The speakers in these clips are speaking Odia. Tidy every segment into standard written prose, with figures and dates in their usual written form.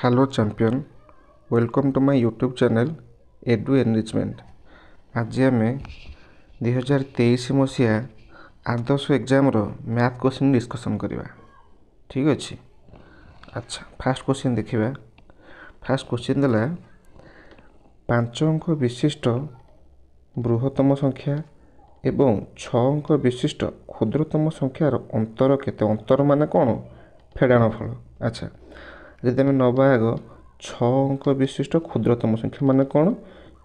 Hello champion, welcome to my YouTube channel Edu Enrichment। आज आम 2023 मसीहा आदर्श एग्जाम मैथ क्वेश्चन डिस्कसन करवा। ठीक अच्छे। अच्छा, फास्ट क्वेश्चन देखा। फास्ट क्वेश्चन देला 5 अंक विशिष्ट बृहत्तम संख्या एवं 6 अंक विशिष्ट क्षुद्रतम संख्यार अंतर केते। अंतर माने कौन? फेड़ाणफल। अच्छा, जदि आम नवा आग 6 अंक विशिष्ट क्षुद्रतम संख्या माने कौन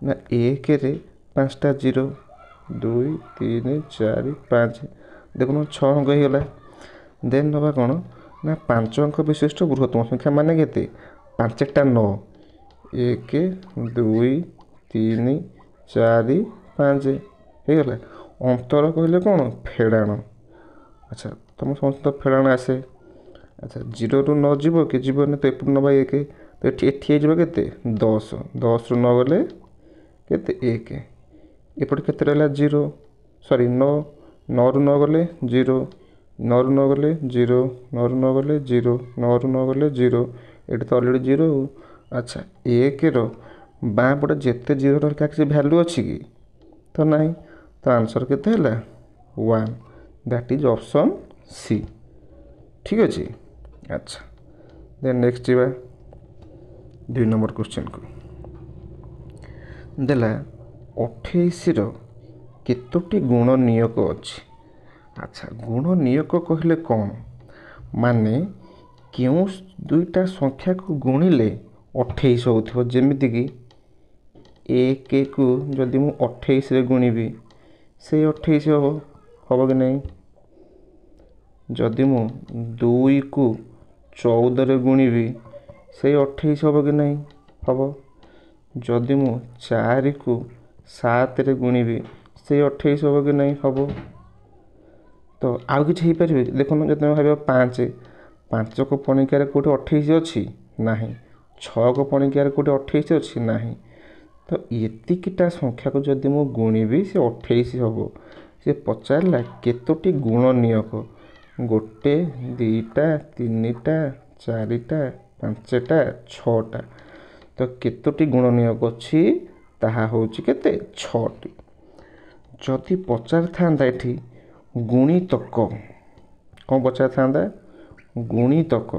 ना 1 रे 5टा 0 2 3 4 5 देखो 6 अंक हो गला। देन नवा कौन ना 5 अंक विशिष्ट बृहत्तम संख्या माने केते 5टा 9 1 2 3 4 5 हो गला। अंतर कहले कौन? फेड़ाण। अच्छा, तुम समस्त फेड़ाण आसे। अच्छा, 0 रु 9 जीव कि जीवन तो एपट नवा 1 तो ये के 10 10 रु 9 गले के 1 एपट के रहा 0 सॉरी 9 9 रु 9 गले 0 9 रु 9 गले 0 9 रु 9 गले 0 9 रु 9 गले 0 ये तो अलरेडी 0। अच्छा, 1 रो बाँ पटे जिते 0 क्या किसी भैल्यू अच्छी कि तो नहीं, तो आंसर केते है 1। That is option C. ठीक अच्छे। अच्छा, देन नेक्स्ट जीवा 2 नंबर क्वेश्चन को देला 28 रो केतोटी गुण नियोग अच्छी। अच्छा, गुण नियोग कहले कौन माने क्यों दुईटा संख्या को गुणिले 28 होथिबो। जेमिति कि 1 को जदि मु 28 रे गुणिबी से 28 हम कि नहीं। जदि मु 2 को 14 रे गुणिबी से 28 हम कि नहीं हम। जदि मु 4 को 7 रे गुणिबी से 28 हम कि नहीं हम। तो आउ कि देखो जब तुम भाव 5 को पणिकार कौटे 28 अच्छी नहीं, 6 को पणिकार कौटे 28 अच्छी नहीं। तो एतिकिटा संख्या को जदि मु गुणिबी से 28 हम। से पचारा केतोटी गुण नियोग 1 2टा 3टा 4टा 5टा 6टा। तो केतोटी गुण नियोग अच्छी ताहा होची केते 6टी। जदि पचार था एठी गुणितक कौन पचार था गुणितक।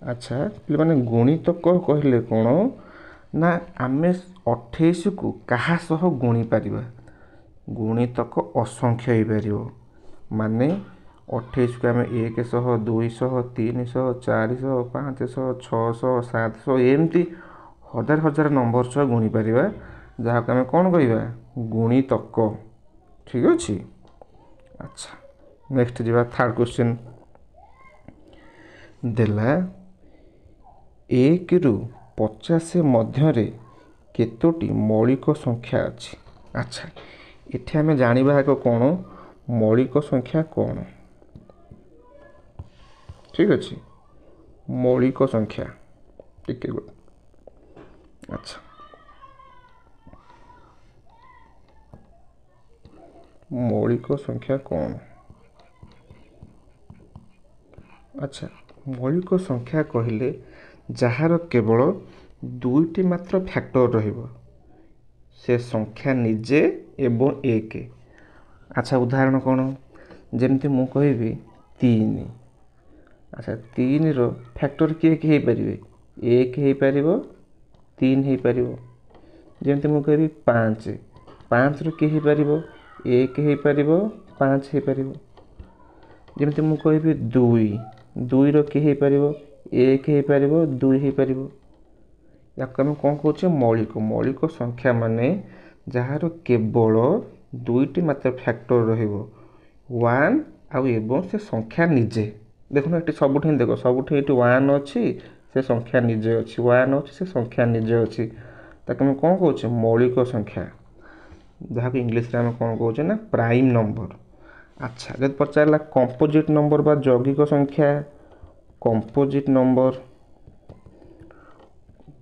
अच्छा, माने गुणितक कहले कौन ना आमे 28 को कहा सह गुणी पारिबा। गुणितक असंख्य हो पार माने 28 को आम 100 200 300 400 500 600 700 एमती हजार हजार नंबर सह गुणी पार जहाँ को आम कौन कहवा गुणितक। ठीक अच्छे। अच्छा, नेक्स्ट जीवा थर्ड क्वेश्चन देला 1 रु 50 मध्य केतोटी मौलिक संख्या अच्छी। अच्छा, इथे आम जानिबा कौन मौलिक संख्या कौन। ठीक अच्छे, मौलिक संख्या टिके गुड। अच्छा, मौलिक संख्या कौन। अच्छा, मौलिक संख्या कहले जार केवल 2टी मात्र फैक्टर रहिबो से संख्या निजे एवं 1। अच्छा, उदाहरण कौन जमती मु कहबी 3। अच्छा, 3 रो फैक्टर किए कि हो पारे 1 हो पार 3 हो पार। जमती मु कहबी 5 5 रो किए हो पार 1 हो पार 5 हो पार। जमती मु कहबी 2 2 रो किए हो पार 1 हो पार 2 हो पार। या आम कौन कहे मौलिक। मौलिक संख्या माने जार केवल 2टी मात्र फैक्टर रहिबो 1 आउ एवं से संख्या निजे। देखो ये सब देख सब 1 अच्छी से संख्या निजे अच्छी 1 अच्छी से संख्या निजे अच्छी ताकि आम कौन कहे मौलिक संख्या जहाँ को इंग्लीश में आम कौन कहे ना प्राइम नंबर। अच्छा, जब पचारा कंपोजिट नंबर बा यौगिक संख्या कंपोजिट नंबर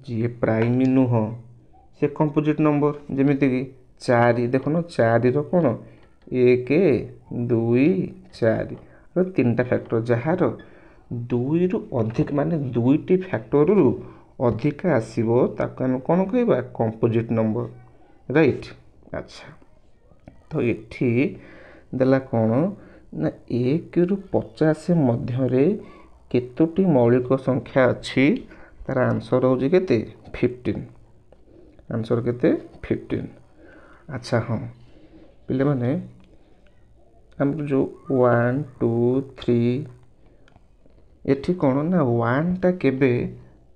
जी प्राइम नुह से कंपोजिट नंबर जमीती कि 4 देख न 4 रो कौन 1 2 4 3टा फैक्टर जार ଦୁଇରୁ ଅଧିକ ମାନେ ଦୁଇଟି ଫ୍ୟାକ୍ଟରରୁ ଅଧିକା ଆସିବ ତାକୁ ଆମେ କ'ଣ କହିବା କମ୍ପୋଜିଟ୍ ନମ୍ବର ରାଇଟ୍। ଆଚ୍ଛା ତ ଏଠି ଦେଲା କ'ଣ ନା 1ରୁ 50 ମଧ୍ୟରେ କେତୋଟି ମୌଳିକ ସଂଖ୍ୟା ଅଛି ତାର ଆନ୍ସର ହେଉଛି କେତେ 15। ଆନ୍ସର କେତେ 15। ଆଚ୍ଛା ହଁ ପିଲାମାନେ ଆମର ଯେଉଁ 1 2 3 ଏଠି କ'ଣ ନା 1ଟା କେବେ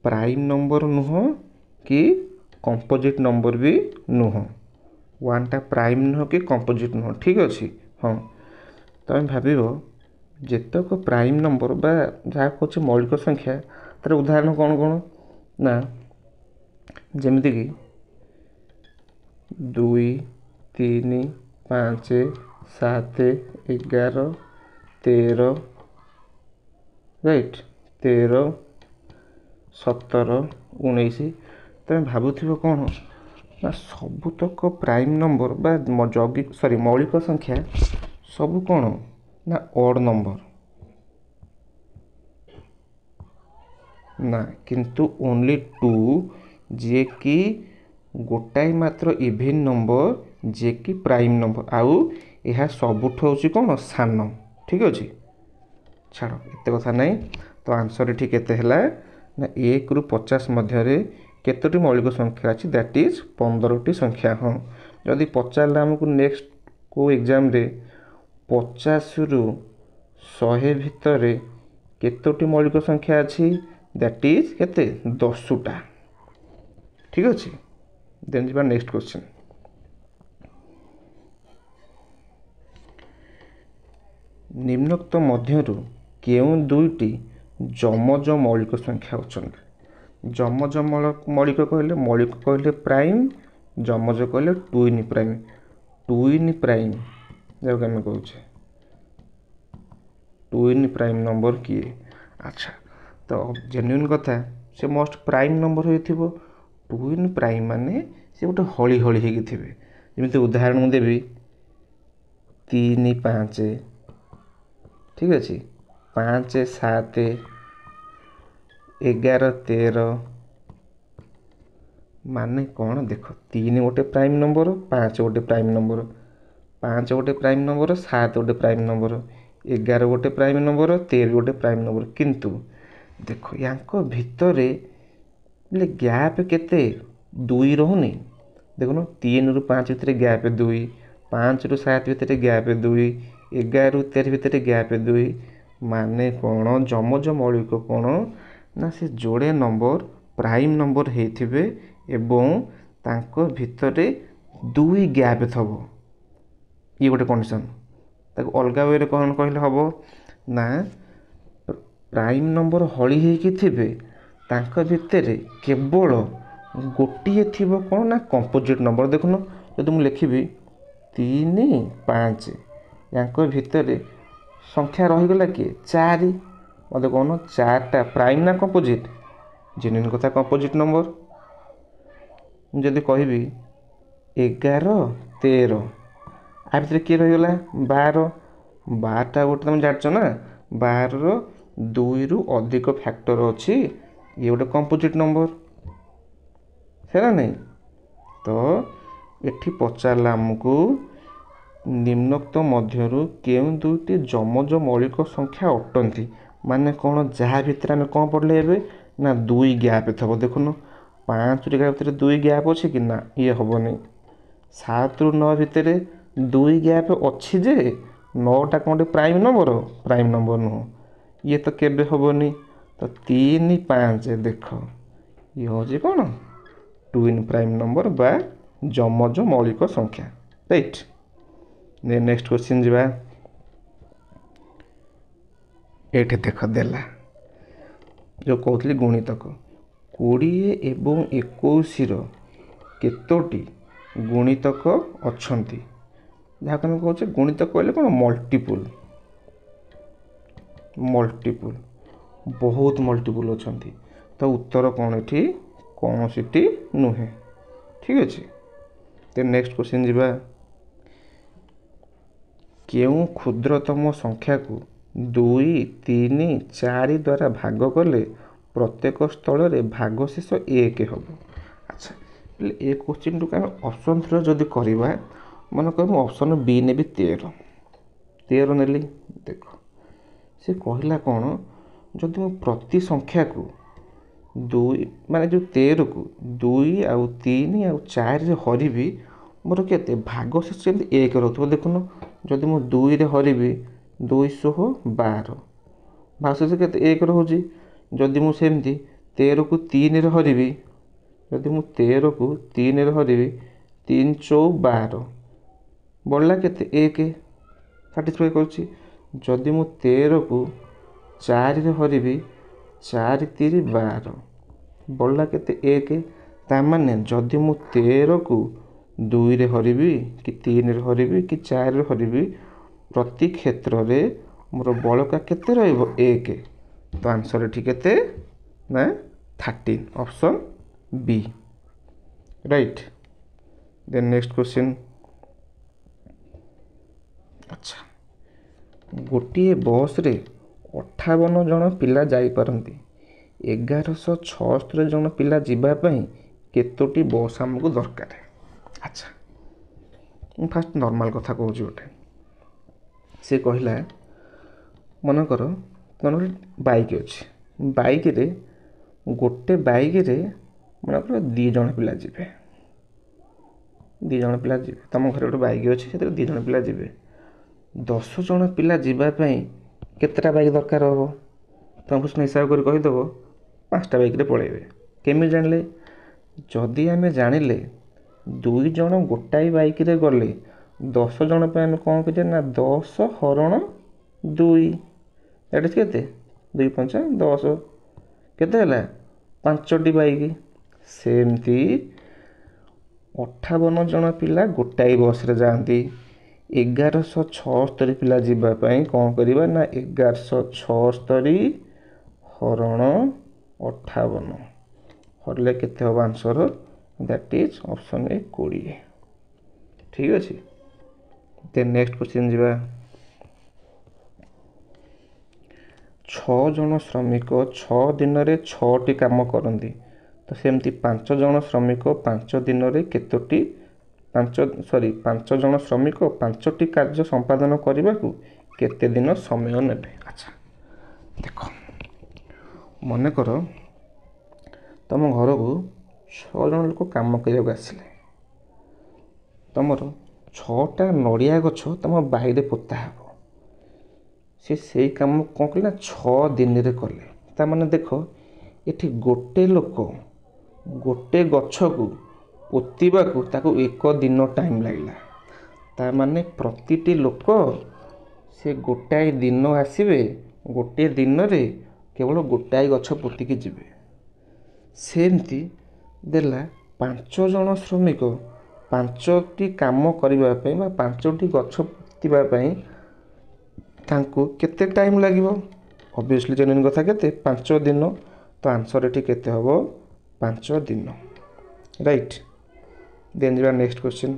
ପ୍ରାଇମ୍ ନମ୍ବର ନୁହଁ କି କମ୍ପୋଜିଟ୍ ନମ୍ବର ବି ନୁହଁ। 1ଟା ପ୍ରାଇମ୍ ନୁହଁ କି କମ୍ପୋଜିଟ୍ ନୁହଁ ଠିକ୍ ଅଛି। ହଁ ତମେ ଭାବିବ ଯେତେକ ପ୍ରାଇମ୍ ନମ୍ବର ବା ଯାହା କହୁଛି ମୌଳିକ ସଂଖ୍ୟା ତାର ଉଦାହରଣ କ'ଣ କ'ଣ ନା ଯେମିତିକି 2 3 5 7 11 13 ରାଇଟ୍ 13 17 19 ତମେ ଭାବୁଥିବ କ'ଣ ନା ସବୁତକ ପ୍ରାଇମ୍ ନମ୍ବର ବା ମୌଳିକ ସଂଖ୍ୟା ସବୁ କ'ଣ ନା ଅଡ୍ ନମ୍ବର ନା କିନ୍ତୁ ଓନ୍ଲି 2 ଯିଏକି ଗୋଟାଏ ମାତ୍ର ଇଭେନ୍ ନମ୍ବର ଯିଏକି ପ୍ରାଇମ୍ ନମ୍ବର ଆଉ ଏହା ସବୁଠୁ ହେଉଛି କ'ଣ ସାନ ଠିକ୍ ଅଛି। ଛାଡ଼ ଏତେ କଥା ନାହିଁ ତ ଆନ୍ସର ଏଠି କେତେ ହେଲା ନା 1ରୁ 50 ମଧ୍ୟରେ କେତୋଟି ମୌଳିକ ସଂଖ୍ୟା ଅଛି ଦ୍ୟାଟ୍ ଇଜ୍ 15ଟି ସଂଖ୍ୟା। ହଁ ଯଦି ପଚାରିଲା ଆମକୁ ନେକ୍ସଟ କେଉଁ ଏକ୍ଜାମରେ 50ରୁ 100 ଭିତରେ କେତୋଟି ମୌଳିକ ସଂଖ୍ୟା ଅଛି ଦ୍ୟାଟ୍ ଇଜ୍ କେତେ 10ଟା ଠିକ୍ ଅଛି। ଦେନ୍ ଯିବା ନେକ୍ସଟ କ୍ୱେଶ୍ଚନ୍। ନିମ୍ନୋକ୍ତ ମଧ୍ୟରୁ କେଉଁ ଦୁଇଟି ଯମଜ ମୌଳିକ ସଂଖ୍ୟା ଅଛନ୍ତି? ଯମଜ ମୌଳିକ କହିଲେ ପ୍ରାଇମ୍, ଯମଜ କହିଲେ ଟୁଇନ୍ ପ୍ରାଇମ୍। ଟୁଇନ୍ ପ୍ରାଇମ୍ ଯାହାକୁ ଆମେ କହୁଛେ ଟୁଇନ୍ ପ୍ରାଇମ୍ ନମ୍ବର କିଏ? ଆଚ୍ଛା ତ ଜେନ୍ୟୁନ୍ କଥା ସେ ମୋଷ୍ଟ ପ୍ରାଇମ୍ ନମ୍ବର ହୋଇଥିବ। ଟୁଇନ୍ ପ୍ରାଇମ୍ ମାନେ ସେ ଗୋଟେ ହଳି ହଳି ହେଇକି ଥିବେ। ଯେମିତି ଉଦାହରଣ ମୁଁ ଦେବି 3 5 ଠିକ୍ ଅଛି 5 7 11 13 ମାନେ କ'ଣ ଦେଖ 3 ଗୋଟେ ପ୍ରାଇମ୍ ନମ୍ବର 5 ଗୋଟେ ପ୍ରାଇମ୍ ନମ୍ବର 5 ଗୋଟେ ପ୍ରାଇମ୍ ନମ୍ବର 7 ଗୋଟେ ପ୍ରାଇମ୍ ନମ୍ବର 11 ଗୋଟେ ପ୍ରାଇମ୍ ନମ୍ବର 13 ଗୋଟେ ପ୍ରାଇମ୍ ନମ୍ବର କିନ୍ତୁ ଦେଖ ୟାଙ୍କ ଭିତରେ ଗ୍ୟାପ୍ କେତେ 2 ରହୁନି ଦେଖୁନ 3ରୁ 5 ଭିତରେ ଗ୍ୟାପ୍ 2 5ରୁ 7 ଭିତରେ ଗ୍ୟାପ୍ 2 11ରୁ 13 ଭିତରେ ଗ୍ୟାପ୍ 2 ମାନେ କ'ଣ ଯମଜ ମୌଳିକ କ'ଣ ନା ସେ ଯୋଡ଼େ ନମ୍ବର ପ୍ରାଇମ୍ ନମ୍ବର ହେଇଥିବେ ଏବଂ ତାଙ୍କ ଭିତରେ 2 ଗ୍ୟାପ୍ ଥବ। ଇଏ ଗୋଟେ କଣ୍ଡିସନ୍। ତାକୁ ଅଲଗା ୱେରେ କ'ଣ କହିଲେ ହେବ ନା ପ୍ରାଇମ୍ ନମ୍ବର ହଳି ହେଇକି ଥିବେ ତାଙ୍କ ଭିତରେ କେବଳ ଗୋଟିଏ ଥିବ କ'ଣ ନା କମ୍ପୋଜିଟ୍ ନମ୍ବର। ଦେଖୁନ ଯଦି ମୁଁ ଲେଖିବି 3 5 ୟାଙ୍କ ଭିତରେ ସଂଖ୍ୟା ରହିଗଲା କିଏ 4 ମୋତେ କହୁନ 4ଟା ପ୍ରାଇମ୍ ନା କମ୍ପୋଜିଟ୍? ଜେନ୍ୟୁନ୍ କଥା କମ୍ପୋଜିଟ୍ ନମ୍ବର। ମୁଁ ଯଦି କହିବି 11 13 ଆ ଭିତରେ କିଏ ରହିଗଲା 12 12ଟା ଗୋଟେ ତୁମେ ଜାଣିଛ ନା 12ର 2ରୁ ଅଧିକ ଫ୍ୟାକ୍ଟର ଅଛି ଇଏ ଗୋଟେ କମ୍ପୋଜିଟ୍ ନମ୍ବର ହେଲା ନାହିଁ। ତ ଏଠି ପଚାରିଲା ଆମକୁ ନିମ୍ନୋକ୍ତ ମଧ୍ୟରୁ କେଉଁ ଦୁଇଟି ଯମଜ ମୌଳିକ ସଂଖ୍ୟା ଅଟନ୍ତି ମାନେ କ'ଣ ଯାହା ଭିତରେ ଆମେ କ'ଣ ପଢ଼ିଲେ ଏବେ ନା 2 ଗ୍ୟାପ୍ ଥିବ। ଦେଖୁନ 5ରୁ 11 ଭିତରେ 2 ଗ୍ୟାପ୍ ଅଛି କି ନା ଇଏ ହେବନି। 7ରୁ 9 ଭିତରେ 2 ଗ୍ୟାପ୍ ଅଛି ଯେ 9ଟା କ'ଣ ଗୋଟେ ପ୍ରାଇମ୍ ନମ୍ବର ନୁହଁ ଇଏ ତ କେବେ ହେବନି। ତ 3 5 ଦେଖ ଇଏ ହେଉଛି କ'ଣ ଟୁଇନ୍ ପ୍ରାଇମ୍ ନମ୍ବର ବା ଯମଜ ମୌଳିକ ସଂଖ୍ୟା ରାଇଟ୍। ନେକ୍ସଟ କ୍ୱେଶ୍ଚିନ୍ ଯିବା। ଏଇଠି ଦେଖ ଦେଲା ଯେଉଁ କହୁଥିଲି ଗୁଣିତକ 20 ଏବଂ 21ର କେତୋଟି ଗୁଣିତକ ଅଛନ୍ତି? ଯାହାକୁ ଆମେ କହୁଛେ ଗୁଣିତକ କହିଲେ କ'ଣ ମଲ୍ଟିପୁଲ୍ ବହୁତ ମଲ୍ଟିପୁଲ୍ ଅଛନ୍ତି। ତ ଉତ୍ତର କ'ଣ ଏଠି କୌଣସିଟି ନୁହେଁ ଠିକ୍ ଅଛି। ଦେନ୍ ନେକ୍ସଟ କ୍ୱେଶ୍ଚିନ୍ ଯିବା। କେଉଁ କ୍ଷୁଦ୍ରତମ ସଂଖ୍ୟାକୁ 2, 3, 4 ଦ୍ୱାରା ଭାଗ କଲେ ପ୍ରତ୍ୟେକ ସ୍ଥଳରେ ଭାଗଶେଷ 1 ହେବ। ଆଚ୍ଛା, ହେଲେ ଏ କୋଶ୍ଚିନ୍ଟିକୁ ଆମେ ଅପସନ୍ ଥ୍ରୋ ଯଦି କରିବା, ମନେକର ମୁଁ ଅପସନ୍ ବି ନେବି 13 ନେଲି। ଦେଖ ସେ କହିଲା କ'ଣ, ଯଦି ମୁଁ ପ୍ରତି ସଂଖ୍ୟାକୁ 2 ମାନେ ଯେଉଁ 13କୁ 2 ଆଉ 3 ଆଉ 4ରେ ହରିବି, ମୋର କେତେ ଭାଗଶେଷ ଯେମିତି 1 ରହୁଥିବ। ଦେଖୁନ, ଯଦି ମୁଁ 2ରେ ହରିବି 212, ଭାଗଶେଷ କେତେ 1 ରହୁଛି। ଯଦି ମୁଁ ସେମିତି 13କୁ 3ରେ ହରିବି, ଯଦି ମୁଁ 13କୁ 3ରେ ହରିବି 3 ଚଉ 12, ବଳିଲା କେତେ 1, ସାଟିସ୍ଫାଏ କରୁଛି। ଯଦି ମୁଁ 13କୁ 4ରେ ହରିବି 4 3 12, ବଳିଲା କେତେ 1। ତାମାନେ ଯଦି ମୁଁ 13କୁ 2ରେ ହରିବି କି 3ରେ ହରିବି କି 4ରେ ହରିବି, ପ୍ରତି କ୍ଷେତ୍ରରେ ମୋର ବଳକା କେତେ ରହିବ 1। ତ ଆନ୍ସର୍ ଏଠି କେତେ ନା 13, ଅପସନ୍ ବି, ରାଇଟ୍। ଦେନ୍ ନେକ୍ସଟ କ୍ୱେଶ୍ଚିନ୍। ଆଚ୍ଛା, ଗୋଟିଏ ବସ୍ରେ 58 ଜଣ ପିଲା ଯାଇପାରନ୍ତି। 1176 ଜଣ ପିଲା ଯିବା ପାଇଁ କେତୋଟି ବସ୍ ଆମକୁ ଦରକାର? ଆଚ୍ଛା, ମୁଁ ଫାଷ୍ଟ ନର୍ମାଲ୍ କଥା କହୁଛି ଗୋଟେ। ସେ କହିଲା, ମନେକର ବାଇକ୍ ଅଛି, ଗୋଟେ ବାଇକ୍ରେ ମନେକର 2 ଜଣ ପିଲା ଯିବେ। ତମ ଘରେ ଗୋଟେ ବାଇକ୍ ଅଛି, ସେଥିରେ 2 ଜଣ ପିଲା ଯିବେ। 10 ଜଣ ପିଲା ଯିବା ପାଇଁ କେତେଟା ବାଇକ୍ ଦରକାର ହେବ? ତମକୁ ହିସାବ କରି କହିଦେବ 5ଟା ବାଇକ୍ରେ ପଳାଇବେ। କେମିତି ଜାଣିଲେ? ଯଦି ଆମେ ଜାଣିଲେ 2 ଜଣ ଗୋଟାଏ ବାଇକ୍ରେ ଗଲେ 10 ଜଣ ପାଇଁ ଆମେ କ'ଣ କରିବା ନା 10 ହରଣ 2, ଏଇଟା କେତେ 2 5 10, କେତେ ହେଲା 5ଟି ବାଇକ୍। ସେମିତି 58 ଜଣ ପିଲା ଗୋଟାଏ ବସ୍ରେ ଯାଆନ୍ତି। 1176 ପିଲା ଯିବା ପାଇଁ କ'ଣ କରିବା ନା 1176 ହରଣ 58, ହରିଲେ କେତେ ହେବ answer? That is option A 20। ଠିକ୍ ଅଛି। ଦେନ୍ ନେକ୍ସଟ କ୍ୱେଶ୍ଚିନ୍ ଯିବା। 6 ଜଣ ଶ୍ରମିକ 6 ଦିନରେ 6ଟି କାମ କରନ୍ତି। ତ ସେମିତି 5 ଜଣ ଶ୍ରମିକ 5 ଦିନରେ କେତୋଟି 5 ଜଣ ଶ୍ରମିକ 5ଟି କାର୍ଯ୍ୟ ସମ୍ପାଦନ କରିବାକୁ କେତେ ଦିନ ସମୟ ନେବେ? ଆଚ୍ଛା, ଦେଖ, ମନେକର ତମ ଘରକୁ 6 ଜଣ ଲୋକ କାମ କରିବାକୁ ଆସିଲେ। ତମର 6ଟା ନଡ଼ିଆ ଗଛ ତମ ବାଇରେ ପୋତା ହେବ। ସେଇ କାମ କ'ଣ କଲେ ନା 6 ଦିନରେ କଲେ। ତାମାନେ ଦେଖ, ଏଠି ଗୋଟେ ଲୋକ ଗୋଟେ ଗଛକୁ ପୋତିବାକୁ ତାକୁ 1 ଦିନ ଟାଇମ୍ ଲାଗିଲା। ତାମାନେ ପ୍ରତିଟି ଲୋକ ସେ ଗୋଟାଏ ଦିନ ଆସିବେ, ଗୋଟିଏ ଦିନରେ କେବଳ ଗୋଟାଏ ଗଛ ପୋତିକି ଯିବେ। ସେମିତି ଦେଲା 5 ଜଣ ଶ୍ରମିକ 5ଟି କାମ କରିବା ପାଇଁ ବା 5ଟି ଗଛ ପୋତିବା ପାଇଁ ତାଙ୍କୁ କେତେ ଟାଇମ୍ ଲାଗିବ? ଅବଭିୟସ୍ଲି ଜେନୁଇନ୍ କଥା, କେତେ 5 ଦିନ। ତ ଆନ୍ସର୍ ଏଠି କେତେ ହେବ? 5 ଦିନ, ରାଇଟ୍। ଦେନ୍ ଯିବା ନେକ୍ସଟ କ୍ୱେଶ୍ଚିନ୍।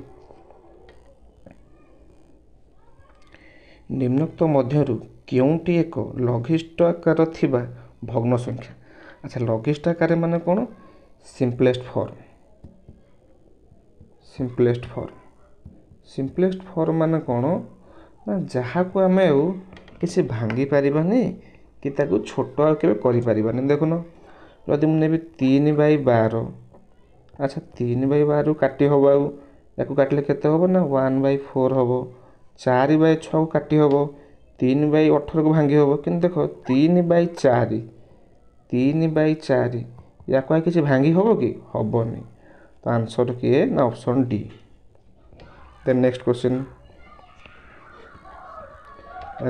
ନିମ୍ନୋକ୍ତ ମଧ୍ୟରୁ କେଉଁଟି ଏକ ଲଘିଷ୍ଠ ଆକାର ଥିବା ଭଗ୍ନ ସଂଖ୍ୟା? ଆଚ୍ଛା, ଲଘିଷ୍ଠ ଆକାର ମାନେ କ'ଣ? ସିମ୍ପଲେଷ୍ଟ ଫର୍ମ ମାନେ କ'ଣ ନା ଯାହାକୁ ଆମେ ଆଉ କିଛି ଭାଙ୍ଗି ପାରିବାନି କି ତାକୁ ଛୋଟ ଆଉ କେବେ କରିପାରିବାନି। ଦେଖୁନ, ଯଦି ମୁଁ ନେବି 3/12, ଆଚ୍ଛା 3/12କୁ କାଟି ହେବ, ଆଉ ୟାକୁ କାଟିଲେ କେତେ ହେବ ନା 1/4 ହେବ। 4/6କୁ କାଟି ହେବ, 3/18କୁ ଭାଙ୍ଗି ହେବ। କିନ୍ତୁ ଦେଖ 3/4 ୟାକୁ ଆଉ କିଛି ଭାଙ୍ଗି ହେବ କି? ହେବନି। ତ ଆନ୍ସର୍ କିଏ ନା ଅପସନ୍ ଡି। ଦେନ୍ ନେକ୍ସଟ କ୍ୱେଶ୍ଚିନ୍।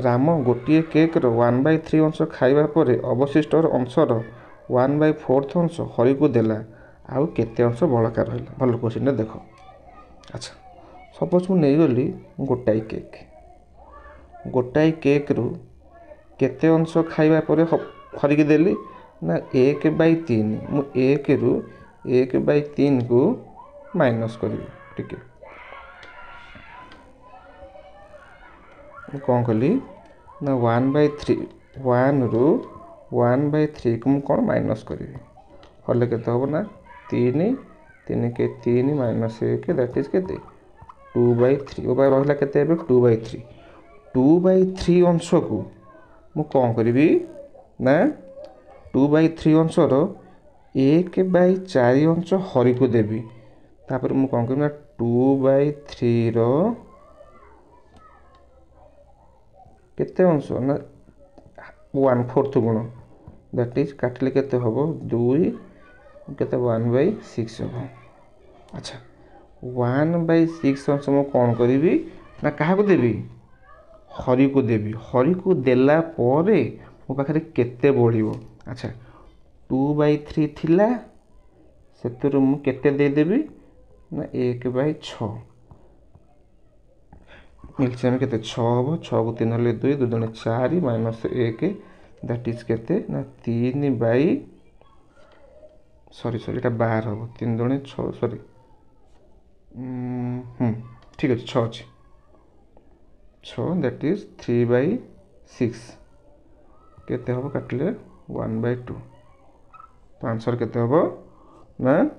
ରାମ ଗୋଟିଏ କେକ୍ର 1/3 ଅଂଶ ଖାଇବା ପରେ ଅବଶିଷ୍ଟ ଅଂଶର 1/4 ଅଂଶ ହରିକୁ ଦେଲା, ଆଉ କେତେ ଅଂଶ ବଳକା ରହିଲା? ଭଲ କ୍ୱେଶ୍ଚିନ୍ଟା ଦେଖ। ଆଚ୍ଛା, ସପୋଜ୍ ମୁଁ ନେଇଗଲି ଗୋଟାଏ କେକ୍ରୁ କେତେ ଅଂଶ ଖାଇବା ପରେ ହରିକି ଦେଲି ନା 1/3। ମୁଁ 1ରୁ 1/3କୁ ମାଇନସ୍ କରିବି। ଟିକେ ମୁଁ କ'ଣ କଲି ना 1/3 1 रु 1/3 को मुझे कौन माइनस करी हले के हम ना 3 3 के 3 माइनस 1 दैट इज के 2/3 वो रहा के 2/3 2/3 अंश को मु कौन करी ना 2/3 अंशर 1/4 अंश हरि को देवी तापर मु कौन करी ना 2/3 केते अंश ना 1/4 गुण दैट इज काटिले केते हबो 2 केते 1/6 हबो। अच्छा 1/6 अंश मु कौन करी ना क्या देवी हरि को देवी हरि को देला परे मो पाखे केते बढ़िबो। अच्छा 2/3 थिला से मु केते देदेवी ना 1/6 एलसीएम केते 6 हबो 6 को 3 हले 2 2 दुणे 4 माइनस 1 दैट इज केते ना 3 बाई सॉरी सॉरी एटा 12 हबो 3 दुणे 6 सॉरी ठीक अछि 6 अछि 6 दैट इज 3/6 केते हबो काटले 1/2 तो आंसर केते हबो ना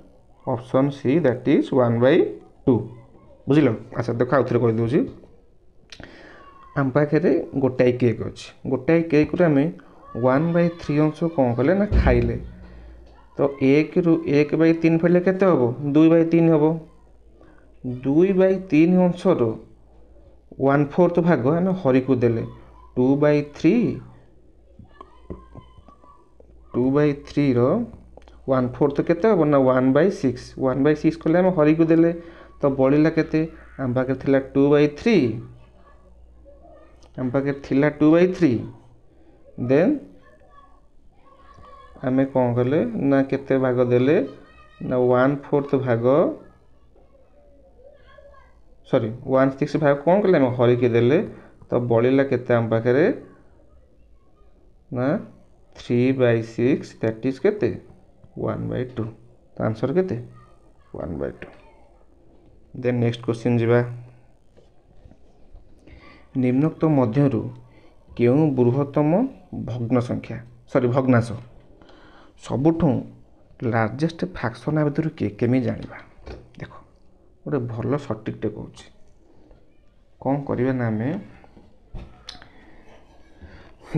ऑप्शन सी दैट इज 1/2 बुझिलो। अच्छा देखो आउथरे कहि दोछि आम पाखे गोटाए केक अच्छे गोटाए केक आम 1/3 अंश कौन कले ना खाइले तो 1 रु 1/3 फेले केते हबो 2/3 हबो 2/3 अंशर 1/4 भाग आम हरि को देले 2/3 रो 1/4 केते हबो ना 1/6 1/6 कले आम हरि को देले तो बळिला केते आम पाखे थिला 2/3 आम पाखे थिला 2/3 देन आमे कौन कले ना केते भाग देले ना 1/4 भाग सॉरी 1/6 भाग कौन कले आम हरि के देले तो बळिला केते आम पाखे ना 3/6 दैट इज केते 1/2 तो आंसर केते 1/2। देन नेक्स्ट क्वेश्चन जीवा निम्नोक्त मध्यरु केउ बृहत्तम भग्न संख्या सॉरी भग्नांश सबुठू लार्जेस्ट फ्रैक्शन आ भितर के केमी जानिबा देखो गोटे भल सटीक टे कहूँ कौन करिवे ना आमे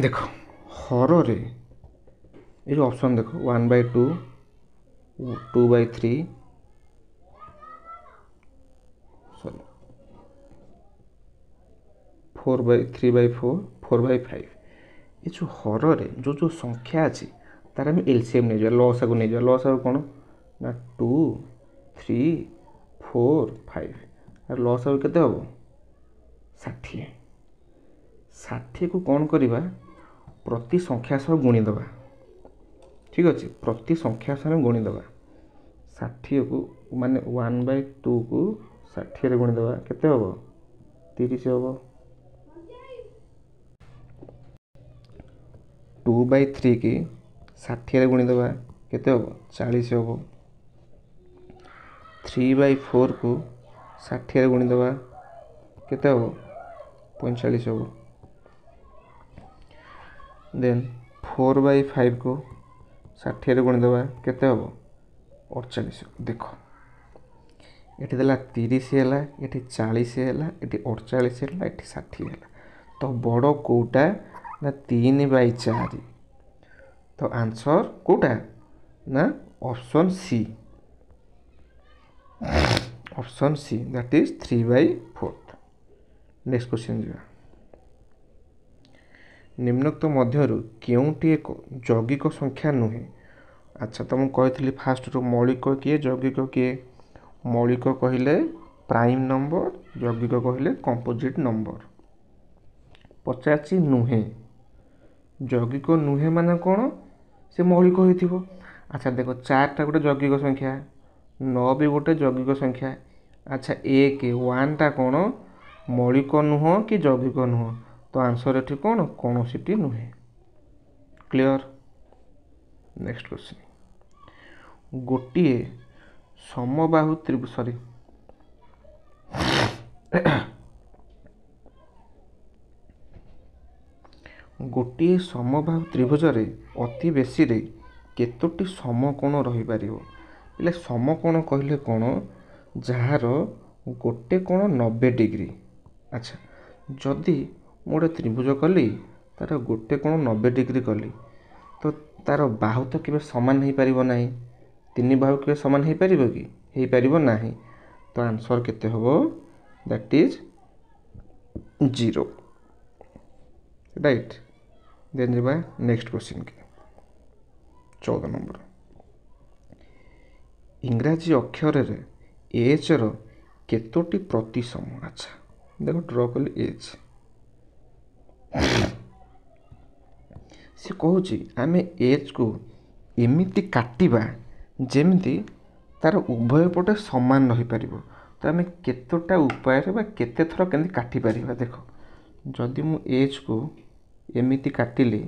देखो हर रे ये ऑप्शन देखो 1/2 2/3 सॉरी 3/4 4/5 ये जो हर रे जो संख्या अच्छी तार आम एलसीएम नहीं जा लसा को नहीं जा लसा कौन ना 2 3 4 5 आर लसा केते हम 60 60 को कौन करवा प्रति संख्या सह गुणीदबा ठीक अच्छे प्रति संख्या सह गुणीदबा 60 को माने 1/2 को 60 रे गुणीदबा केते हम 30 हम 2/3 की 60 रे गुणीदबा केते हम 40 हम 3/4 को 60 रे गुणीदबा केते हम 45 हम देन 4/5 को 60 रे गुणीदबा केते हम 48 देखो ये देला 30 है ये 40 है ये 48 है ये 60 है तो बड़ कोटा ना 3/4 तो आंसर कोटा ना option C that is 3/4। Next question जी निम्नोक्त मध्यरु केउटी एक यौगिक संख्या नुहे अच्छा तो मुझे कही फास्ट रू मौलिक किए यौगिक किए मौलिक कहले प्राइम नंबर यौगिक कहले कंपोजिट नंबर पचार नुहे यौगिक नुहे माने कौन से मौलिक हो अच्छा देखो 4टा गोटे यौगिक संख्या 9 भी गोटे यौगिक संख्या अच्छा 1 टा कौन मौलिक नुह कि यौगिक नुह तो आंसर ये कौन कौन सी नुहे क्लियर। नेक्स्ट क्वेश्चन गोटे समबाहु त्रिभुज सॉरी ଗୋଟିଏ ସମବାହୁ ତ୍ରିଭୁଜରେ ଅତି ବେଶୀରେ କେତୋଟି ସମକୋଣ ରହିପାରିବ? ହେଲେ ସମକୋଣ କହିଲେ କ'ଣ? ଯାହାର ଗୋଟେ କୋଣ 90 ଡିଗ୍ରୀ। ଆଚ୍ଛା, ଯଦି ମୁଁ ଗୋଟେ ତ୍ରିଭୁଜ କଲି, ତା'ର ଗୋଟେ କୋଣ 90 ଡିଗ୍ରୀ କଲି, ତ ତା'ର ବାହୁ ତ କେବେ ସମାନ ହେଇପାରିବ ନାହିଁ। ତିନି ବାହୁ କେବେ ସମାନ ହେଇପାରିବ କି? ହେଇପାରିବ ନାହିଁ। ତ ଆନ୍ସର୍ କେତେ ହେବ? That is 0, right. ଦେନ୍ ଯିବା ନେକ୍ସଟ କ୍ୱେଶ୍ଚିନ୍ କି 14 ନମ୍ବର। ଇଂରାଜୀ ଅକ୍ଷରରେ ଏଚ୍ର କେତୋଟି ପ୍ରତିସମ? ଆଚ୍ଛା, ଦେଖ ଡ୍ର କଲି ଏଚ୍। ସେ କହୁଛି ଆମେ ଏଚ୍କୁ ଏମିତି କାଟିବା ଯେମିତି ତା'ର ଉଭୟ ପଟେ ସମାନ ରହିପାରିବ। ତ ଆମେ କେତୋଟା ଉପାୟରେ ବା କେତେ ଥର କେମିତି କାଟିପାରିବା? ଦେଖ, ଯଦି ମୁଁ ଏଚ୍କୁ ଏମିତି କାଟିଲି,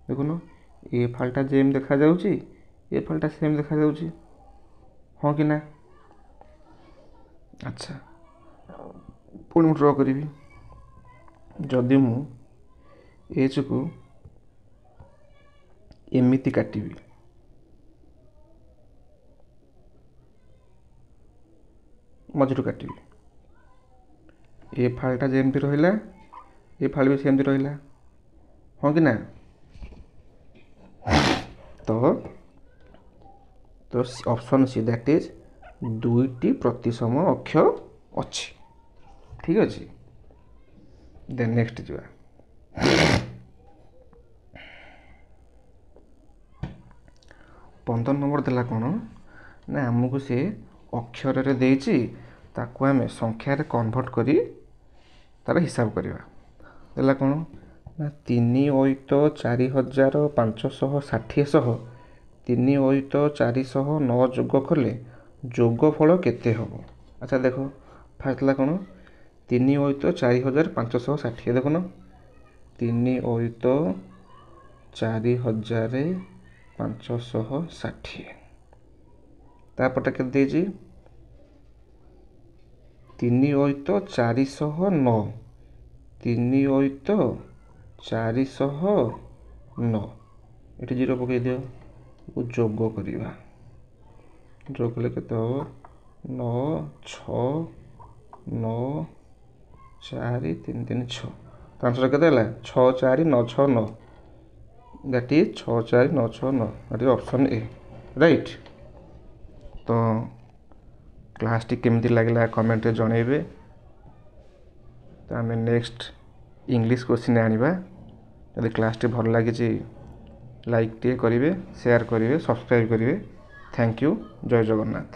ଦେଖୁନ ଏ ଫାଳଟା ଯେମିତି ଦେଖାଯାଉଛି, ଏ ଫାଳଟା ସେମ୍ ଦେଖାଯାଉଛି, ହଁ କି ନା? ଆଚ୍ଛା, ପୁଣି ମୁଁ ଡ୍ର କରିବି। ଯଦି ମୁଁ ଏଚ୍କୁ ଏମିତି କାଟିବି, ମଝିରୁ କାଟିବି, ଏ ଫାଳଟା ଯେମିତି ରହିଲା, ଏ ଫାଳ ବି ସେମିତି ରହିଲା, ହଁ କି ନା? ତ ଅପସନ୍ ସି, ଦ୍ୟାଟ୍ ଇଜ୍ 2ଟି ପ୍ରତିସମ ଅକ୍ଷ ଅଛି। ଠିକ୍ ଅଛି। ଦେନ୍ ନେକ୍ସଟ ଯିବା। 15 ନମ୍ବର ଦେଲା କ'ଣ ନା, ଆମକୁ ସେ ଅକ୍ଷରରେ ଦେଇଛି, ତାକୁ ଆମେ ସଂଖ୍ୟାରେ କନଭର୍ଟ କରି ତା'ର ହିସାବ କରିବା। ଦେଲା କ'ଣ ନା 3,04,560 ସହ 3,04,9 ଯୋଗ କଲେ ଯୋଗଫଳ କେତେ ହେବ? ଆଚ୍ଛା ଦେଖ, ଫାଷ୍ଟ ହେଲା କ'ଣ? 3,04,560। ଦେଖୁନ 3,04,560, ତାପଟେ କେତେ ଦେଇଛି? 3,04,9, 3,04,9, ଏଠି 0 ପକାଇ ଦିଅ, ଯୋଗ କରିବା। ଯୋଗ କଲେ କେତେ ହେବ? 9, 6, 9, 4, 3, 3, 6। ତ ଆନ୍ସର୍ କେତେ ହେଲା? 6, 4, 9, 6, 9। That is 6, 4, 9, 6, 9। That is option A, right. ତ କ୍ଲାସ୍ଟି କେମିତି ଲାଗିଲା କମେଣ୍ଟରେ ଜଣାଇବେ। ତ ଆମେ ନେକ୍ସଟ ଇଂଲିଶ କ୍ୱେଶ୍ଚିନ୍ ଆଣିବା। ଯଦି କ୍ଲାସ୍ଟି ଭଲ ଲାଗିଛି, ଲାଇକ୍ ଟିକେ କରିବେ, ସେୟାର କରିବେ, ସବସ୍କ୍ରାଇବ୍ କରିବେ। Thank you. ଜୟ ଜଗନ୍ନାଥ।